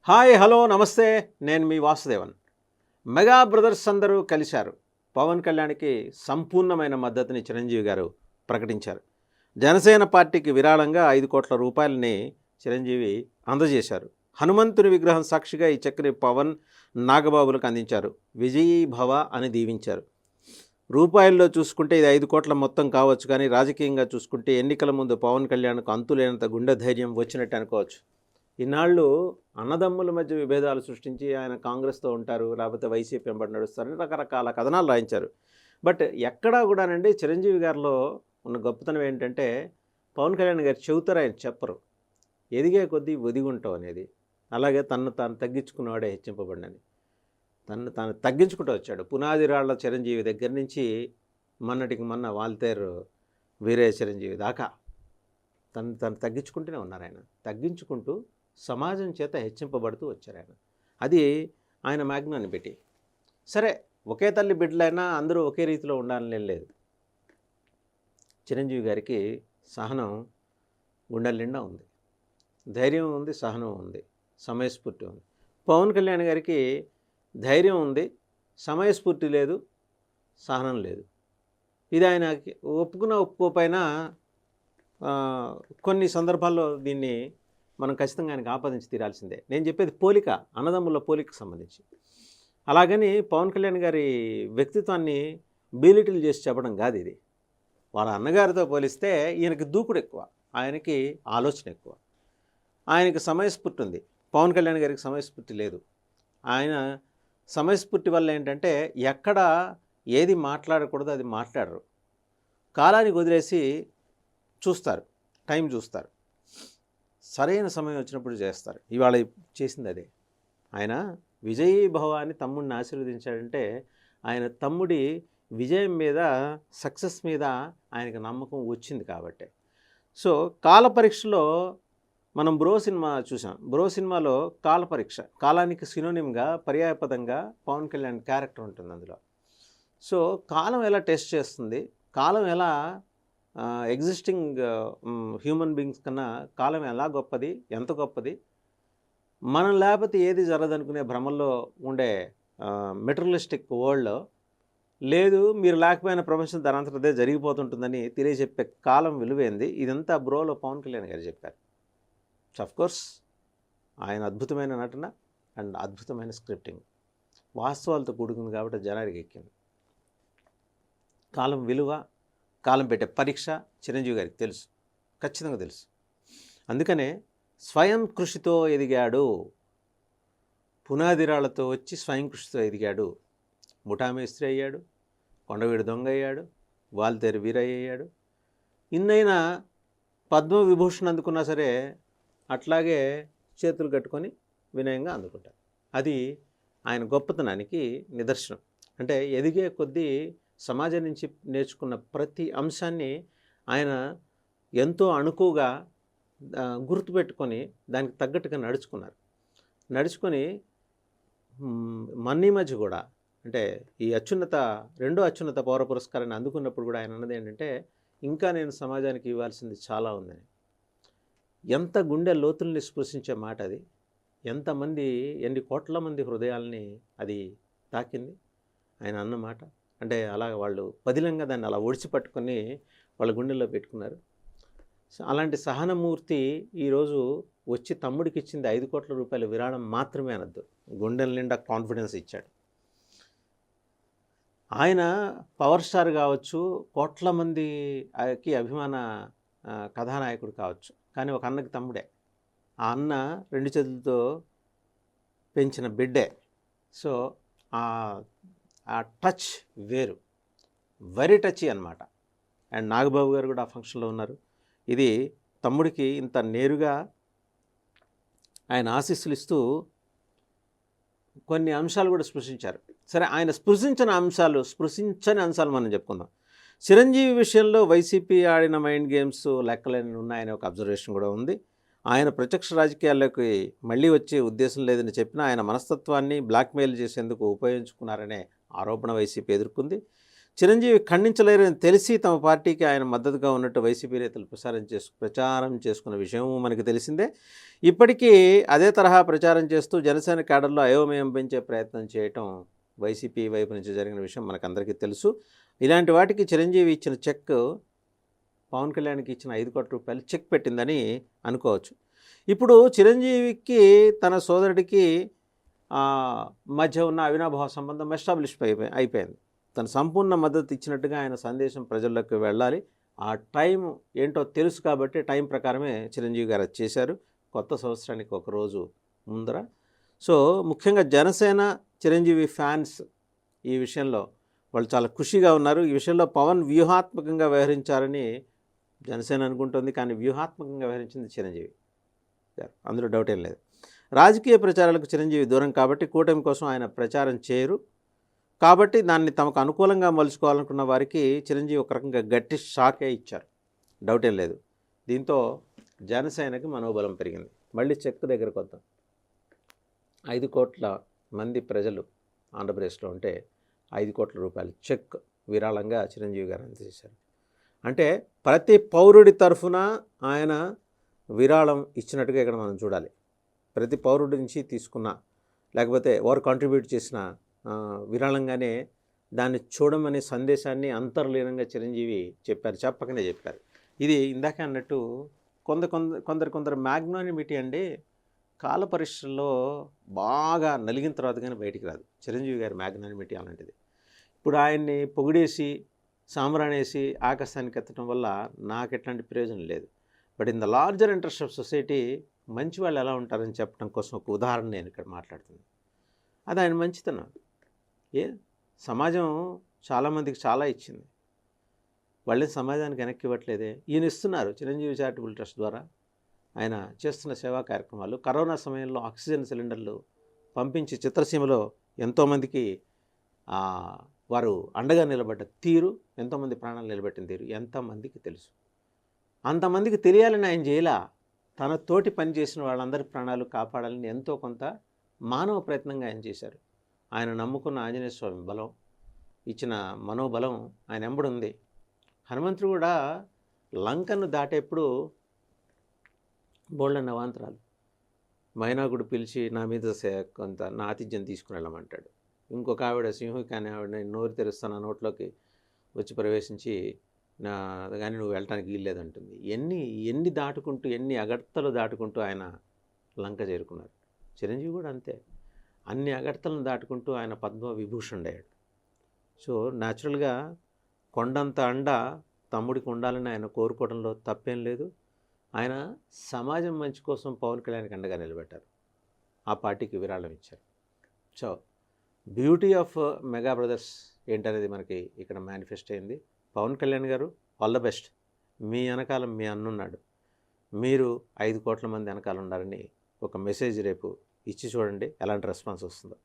Hi hello నమస్తే. నేను మీ Vasudevan. Mega brothers అందరూ కలిశారు. పవన్ కళ్యాణ్కి సంపూర్ణమైన మద్దతుని చిరంజీవి గారు ప్రకటించారు. జనసేన పార్టీకి విరాళంగా 5 కోట్ల రూపాయలని చిరంజీవి అందజేశారు. హనుమంతుని విగ్రహం సాక్షిగా ఈ చెక్ని పవన్, నాగబాబులకు అందించారు. విజయీ భవ అని దీవించారు. రూపాయల్లో చూసుకుంటే ఇది 5 కోట్ల మొత్తం కావచ్చు, కానీ రాజకీయంగా చూసుకుంటే ఎన్నికల ముందు పవన్ కళ్యాణ్కు అంతులేనంత గుండె ధైర్యం వచ్చినట్టు అనుకోవచ్చు. ఇన్నాళ్ళు అన్నదమ్ముల మధ్య విభేదాలు సృష్టించి ఆయన కాంగ్రెస్తో ఉంటారు, లేకపోతే వైసీపీ వెంబడి నడుస్తారని రకరకాల కథనాలు రాయించారు. బట్ ఎక్కడా కూడానండి చిరంజీవి గారిలో ఉన్న గొప్పతనం ఏంటంటే, పవన్ కళ్యాణ్ గారు చెబుతారు, ఆయన చెప్పరు. ఎదిగే కొద్దీ ఒదిగుంటాం అనేది. అలాగే తను తాను తగ్గించుకున్నవాడే హెచ్చింపబడినని తను తాను తగ్గించుకుంటూ వచ్చాడు. పునాది రాళ్ల చిరంజీవి దగ్గర నుంచి మొన్నటికి మొన్న వాల్తేరు వీరే చిరంజీవి దాకా తను తగ్గించుకుంటూనే ఉన్నారు. ఆయన తగ్గించుకుంటూ సమాజం చేత హెచ్చింపబడుతూ వచ్చారు ఆయన. అది ఆయన మ్యాగ్నాన్ని పెట్టి. సరే, ఒకే తల్లి బిడ్డలైనా అందరూ ఒకే రీతిలో ఉండాలని లేదు. చిరంజీవి గారికి సహనం గుండెల నిండా ఉంది, ధైర్యం ఉంది, సహనం ఉంది, సమయస్ఫూర్తి ఉంది. పవన్ కళ్యాణ్ గారికి ధైర్యం ఉంది, సమయస్ఫూర్తి లేదు, సహనం లేదు. ఇది ఆయన ఒప్పుకోపోయినా కొన్ని సందర్భాల్లో దీన్ని మనం ఖచ్చితంగా ఆయనకు ఆపాదించి తీరాల్సిందే. నేను చెప్పేది పోలిక, అన్నదమ్ముల పోలికకు సంబంధించి. అలాగని పవన్ కళ్యాణ్ గారి వ్యక్తిత్వాన్ని బీలిటిల్ చేసి చెప్పడం కాదు ఇది. వాళ్ళ అన్నగారితో పోలిస్తే ఈయనకి దూకుడు ఎక్కువ, ఆయనకి ఆలోచన ఎక్కువ, ఆయనకి సమయస్ఫూర్తి ఉంది. పవన్ కళ్యాణ్ గారికి సమయస్ఫూర్తి లేదు. ఆయన సమయస్ఫూర్తి వల్ల ఏంటంటే ఎక్కడ ఏది మాట్లాడకూడదో అది మాట్లాడరు. కాలానికి వదిలేసి చూస్తారు, టైం చూస్తారు, సరైన సమయం వచ్చినప్పుడు చేస్తారు. ఇవాళ చేసింది అదే. ఆయన విజయీ భవ అని తమ్ముడిని ఆశీర్వదించాడంటే ఆయన తమ్ముడి విజయం మీద, సక్సెస్ మీద ఆయనకు నమ్మకం వచ్చింది కాబట్టి. సో కాల పరీక్షలో మనం బ్రో సినిమా చూసాం. బ్రో సినిమాలో కాల పరీక్ష, కాలానికి సినోనిమ్గా, పర్యాయపదంగా పవన్ కళ్యాణ్ క్యారెక్టర్ ఉంటుంది అందులో. సో కాలం ఎలా టెస్ట్ చేస్తుంది, కాలం ఎలా ఎగ్జిస్టింగ్ హ్యూమన్ బీయింగ్స్ కన్నా కాలం ఎలా గొప్పది, ఎంత గొప్పది, మనం లేకపోతే ఏది జరగదనుకునే భ్రమల్లో ఉండే మెటీరియలిస్టిక్ వరల్డ్లో లేదు, మీరు లేకపోయిన ప్రపంచం దానంతటదే జరిగిపోతుంటుందని తెలియజెప్పే కాలం విలువైంది. ఇదంతా బ్రోలో పవన్ కళ్యాణ్ గారు చెప్పారు. అఫ్కోర్స్ ఆయన అద్భుతమైన నటన అండ్ అద్భుతమైన స్క్రిప్టింగ్, వాస్తవాలతో కూడుకుంది కాబట్టి జనానికి ఎక్కింది. కాలం విలువ, కాలం పెట్టే పరీక్ష చిరంజీవి గారికి తెలుసు, ఖచ్చితంగా తెలుసు. అందుకనే స్వయం కృషితో ఎదిగాడు, పునాది రాళ్లతో వచ్చి స్వయం కృషితో ఎదిగాడు. ముఠామేస్త్రి అయ్యాడు, కొండవీడు దొంగ అయ్యాడు, వాల్తేరు వీరయ్య అయ్యాడు. ఇన్నైనా పద్మవిభూషణ్ అందుకున్నా సరే అట్లాగే చేతులు కట్టుకొని వినయంగా అందుకుంటారు. అది ఆయన గొప్పతనానికి నిదర్శనం. అంటే ఎదిగే కొద్దీ సమాజం నుంచి నేర్చుకున్న ప్రతి అంశాన్ని ఆయన ఎంతో అణుకుగా గుర్తుపెట్టుకొని దానికి తగ్గట్టుగా నడుచుకొని మన్నీ మధ్య కూడా, అంటే ఈ రెండో అత్యున్నత పౌర పురస్కారాన్ని అందుకున్నప్పుడు కూడా ఆయన అన్నది ఏంటంటే, ఇంకా నేను సమాజానికి ఇవ్వాల్సింది చాలా ఉందని. ఎంత గుండె లోతుల్ని స్పృశించే మాట అది. ఎంతమంది, ఎన్ని కోట్ల మంది హృదయాల్ని అది తాకింది ఆయన అన్న మాట. అంటే అలా వాళ్ళు పదిలంగా దాన్ని అలా ఒడిచిపట్టుకొని వాళ్ళ గుండెల్లో పెట్టుకున్నారు. అలాంటి సహనమూర్తి ఈరోజు వచ్చి తమ్ముడికి ఇచ్చింది 5 కోట్ల రూపాయల విరాళం మాత్రమే అనద్దు, గుండెల నిండా కాన్ఫిడెన్స్ ఇచ్చాడు. ఆయన పవర్ స్టార్ కావచ్చు, కోట్ల మందికి అభిమాన కథానాయకుడు కావచ్చు, కానీ ఒక అన్నకి తమ్ముడే. ఆ అన్న 2 చేతులతో పెంచిన బిడ్డే. సో ఆ టచ్ వేరు, వెరీ టచీ అనమాట. అండ్ నాగబాబు గారు కూడా ఆ ఫంక్షన్లో ఉన్నారు. ఇది తమ్ముడికి ఇంత నేరుగా ఆయన ఆశీస్సులు ఇస్తూ కొన్ని అంశాలు కూడా స్పృశించారు. సరే, ఆయన స్పృశించని అంశాలు మనం చెప్పుకుందాం. చిరంజీవి విషయంలో వైసీపీ ఆడిన మైండ్ గేమ్స్ లెక్కలేని ఉన్నాయనే ఒక అబ్జర్వేషన్ కూడా ఉంది. ఆయన ప్రత్యక్ష రాజకీయాల్లోకి మళ్ళీ వచ్చే ఉద్దేశం లేదని చెప్పినా ఆయన మనస్తత్వాన్ని బ్లాక్మెయిల్ చేసేందుకు ఉపయోగించుకున్నారనే ఆరోపణ వైసీపీ ఎదుర్కొంది. చిరంజీవి ఖండించలేరని తెలిసి తమ పార్టీకి ఆయన మద్దతుగా ఉన్నట్టు వైసీపీ నేతలు ప్రచారం చేసుకున్న విషయం మనకు తెలిసిందే. ఇప్పటికీ అదే తరహా ప్రచారం చేస్తూ జనసేన క్యాడర్లో అయోమయం పెంచే ప్రయత్నం చేయటం వైసీపీ వైపు నుంచి జరిగిన విషయం మనకందరికీ తెలుసు. ఇలాంటి వాటికి చిరంజీవి ఇచ్చిన చెక్ పవన్ కళ్యాణ్కి ఇచ్చిన 5 కోట్ల రూపాయలు చెక్ పెట్టిందని అనుకోవచ్చు. ఇప్పుడు చిరంజీవికి తన సోదరుడికి మధ్య ఉన్న అవినాభావ సంబంధం ఎస్టాబ్లిష్ అయిపోయింది. తన సంపూర్ణ మద్దతు ఇచ్చినట్టుగా ఆయన సందేశం ప్రజల్లోకి వెళ్ళాలి. ఆ టైం ఏంటో తెలుసు కాబట్టి టైం ప్రకారమే చిరంజీవి గారు అది చేశారు, కొత్త సంవత్సరానికి ఒక రోజు ముందర. సో ముఖ్యంగా జనసేన చిరంజీవి ఫ్యాన్స్ ఈ విషయంలో వాళ్ళు చాలా ఖుషిగా ఉన్నారు. ఈ విషయంలో పవన్ వ్యూహాత్మకంగా వ్యవహరించారని జనసేన అనుకుంటుంది, కానీ వ్యూహాత్మకంగా వ్యవహరించింది చిరంజీవి గారు, అందులో డౌట్ ఏం లేదు. రాజకీయ ప్రచారాలకు చిరంజీవి దూరం కాబట్టి కూటమి కోసం ఆయన ప్రచారం చేయరు. కాబట్టి దాన్ని తమకు అనుకూలంగా మలుచుకోవాలనుకున్న వారికి చిరంజీవి ఒక రకంగా గట్టి షాకే ఇచ్చారు, డౌట్ ఏం లేదు. దీంతో జనసేనకి మనోబలం పెరిగింది. మళ్ళీ చెక్ దగ్గరకు వద్దాం. 5 కోట్ల మంది ప్రజలు ఆంధ్రప్రదేశ్లో ఉంటే 5 కోట్ల రూపాయల చెక్ విరాళంగా చిరంజీవి గారు అందజేశారు. అంటే ప్రతి పౌరుడి తరఫున ఆయన విరాళం ఇచ్చినట్టుగా ఇక్కడ మనం చూడాలి. ప్రతి పౌరుడి నుంచి తీసుకున్న, లేకపోతే వారు కాంట్రిబ్యూట్ చేసిన విరాళంగానే దాన్ని చూడమనే సందేశాన్ని అంతర్లీనంగా చిరంజీవి చెప్పకనే చెప్పారు. ఇది ఇందాక అన్నట్టు కొందరు మ్యాగ్నానిమిటీ అండి కాల పరీక్షల్లో బాగా నలిగిన తర్వాత కానీ బయటికి రాదు. చిరంజీవి గారి మ్యాగ్నానిమిటీ అలాంటిది. ఇప్పుడు ఆయన్ని పొగిడేసి సాంబ్రాణేసి ఆకాశానికి ఎత్తడం వల్ల నాకు ఎట్లాంటి ప్రయోజనం లేదు. But in the larger interest of society మంచి వాళ్ళు ఎలా ఉంటారని చెప్పడం కోసం ఒక ఉదాహరణ నేను ఇక్కడ మాట్లాడుతున్నాను. అది ఆయన మంచితనం. సమాజం చాలామందికి చాలా ఇచ్చింది, వాళ్ళే సమాజానికి వెనక్కి ఇవ్వట్లేదే. ఈయన ఇస్తున్నారు చిరంజీవి చారిటబుల్ ట్రస్ట్ ద్వారా. ఆయన చేస్తున్న సేవా కార్యక్రమాలు, కరోనా సమయంలో ఆక్సిజన్ సిలిండర్లు పంపించి చిత్రసీమలో ఎంతోమందికి వారు అండగా నిలబడ్డ తీరు, ఎంతోమంది ప్రాణాలు నిలబెట్టిన తీరు ఎంతమందికి తెలుసు. అంతమందికి తెలియాలని ఆయన చేయలా, తన తోటి పని చేసిన వాళ్ళందరి ప్రాణాలు కాపాడాలని ఎంతో కొంత మానవ ప్రయత్నంగా ఆయన చేశారు. ఆయన నమ్ముకున్న ఆంజనేయ స్వామి బలం ఇచ్చిన మనోబలం ఆయన ఎంబడుంది. హనుమంతుడు కూడా లంకను దాటేప్పుడు బోళ్ళ నవాంతరాలు మైనాకుడు పిలిచి నా మీద కొంత నా ఆతిథ్యం తీసుకుని వెళ్ళమంటాడు. ఇంకొక ఆవిడ సింహుకి అనే ఆవిడ నోరు తెరుస్తాను నోట్లోకి వచ్చి ప్రవేశించి కానీ నువ్వు వెళ్ళటానికి వీల్లేదంటుంది. ఎన్ని దాటుకుంటూ ఎన్ని అగడ్తలు దాటుకుంటూ ఆయన లంక చేరుకున్నారు. చిరంజీవి కూడా అంతే, అన్ని అగడ్తలను దాటుకుంటూ ఆయన పద్మ విభూషణుడు అయ్యాడు. సో న్యాచురల్గా కొండంత అండ తమ్ముడికి ఉండాలని ఆయన కోరుకోవడంలో తప్పేం లేదు. ఆయన సమాజం మంచి కోసం పవన్ కళ్యాణ్కి అండగా నిలబెట్టారు, ఆ పార్టీకి విరాళం ఇచ్చారు. So beauty of mega brothers ఏంటనేది మనకి ఇక్కడ మేనిఫెస్ట్ అయింది. పవన్ కళ్యాణ్ గారు ఆల్ ద బెస్ట్. మీ వెనకాల మీ అన్నున్నాడు, మీరు 5 కోట్ల మంది వెనకాల ఉండాలని ఒక మెసేజ్ రేపు ఇచ్చి చూడండి ఎలాంటి రెస్పాన్స్ వస్తుందో.